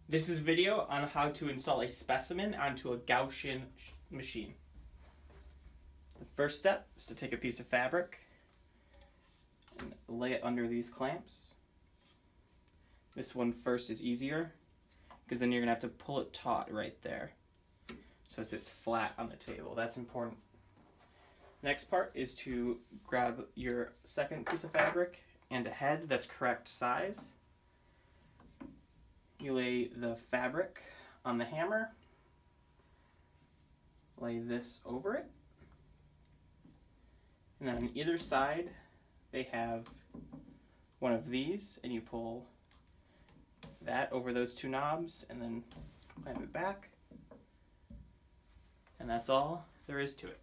This is a video on how to install a specimen onto a Gakushin machine. The first step is to take a piece of fabric and lay it under these clamps. This one first is easier because then you're going to have to pull it taut right there so it sits flat on the table. That's important. Next part is to grab your second piece of fabric and a head that's correct size. You lay the fabric on the hammer, lay this over it, and then on either side they have one of these, and you pull that over those two knobs and then clamp it back, and that's all there is to it.